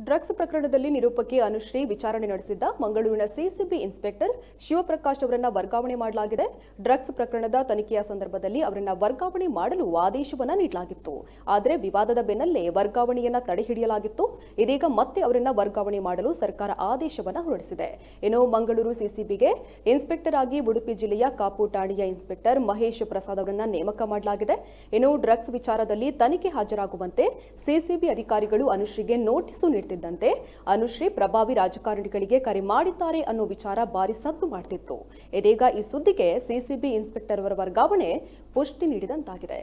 Drugs ಪ್ರಕರಣದಲ್ಲಿ ನಿರೂಪಕಿ ಅನುಶ್ರೀ ವಿಚಾರಣೆ ನಡೆಸಿದ್ದ ಮಂಗಳೂರಿನ ಸಿಸಿಬಿ ಇನ್ಸ್ಪೆಕ್ಟರ್ ಶಿವಪ್ರಕಾಶ್ ಅವರನ್ನು ವರ್ಗಾವಣೆ ಮಾಡಲಾಗಿದೆ. ಡ್ರಗ್ಸ್ ಪ್ರಕರಣದ ತನಿಖೆಯ ಸಂದರ್ಭದಲ್ಲಿ ಅವರನ್ನು ವರ್ಗಾವಣೆ ಮಾಡಲು ಆದೇಶವನ್ನು ನೀಡಲಾಗಿತ್ತು. ಆದರೆ ವಿವಾದದ ಬೆನ್ನಲ್ಲೇ ವರ್ಗಾವಣೆಯನ್ನು ತಡೆಹಿಡಿಯಲಾಗಿತ್ತು. ಇದೀಗ ಮತ್ತೆ ಅವರನ್ನು ವರ್ಗಾವಣೆ ಮಾಡಲು ಸರ್ಕಾರ ಆದೇಶವನ್ನು ಹೊರಡಿಸಿದೆ. ಇನ್ನು ಮಂಗಳೂರು ಸಿಸಿಬಿಗೆ ಇನ್ಸ್ಪೆಕ್ಟರ್ ಆಗಿ ಉಡುಪಿ ಜಿಲ್ಲೆಯ ಕಾಪು ಠಾಣೆಯ ಇನ್ಸ್ಪೆಕ್ಟರ್ ಮಹೇಶ್ ಪ್ರಸಾದ್ ಅವರನ್ನು ನೇಮಕ ಮಾಡಲಾಗಿದೆ. ಇನ್ನು ಡ್ರಗ್ಸ್ ವಿಚಾರದಲ್ಲಿ ತನಿಖೆ ಹಾಜರಾಗುವಂತೆ ಸಿಸಿಬಿ ಅಧಿಕಾರಿಗಳು ಅನುಶ್ರೀಗೆ ನೋಟಿಸ್ ನೀಡುತ್ತಿದ್ದಂತೆ ಅನುಶ್ರೀ ಪ್ರಭಾವಿ ರಾಜಕಾರಣಿಗಳಿಗೆ ಕರೆ ಮಾಡಿದ್ದಾರೆ ಅನ್ನೋ ವಿಚಾರ ಭಾರಿ ಸದ್ದು ಮಾಡುತ್ತಿತ್ತು. ಇದೀಗ ಈ ಸುದ್ದಿಗೆ ಸಿಸಿಬಿ ಇನ್ಸ್ಪೆಕ್ಟರ್ ಅವರ ವರ್ಗಾವಣೆ ಪುಷ್ಟಿ ನೀಡಿದಂತಾಗಿದೆ.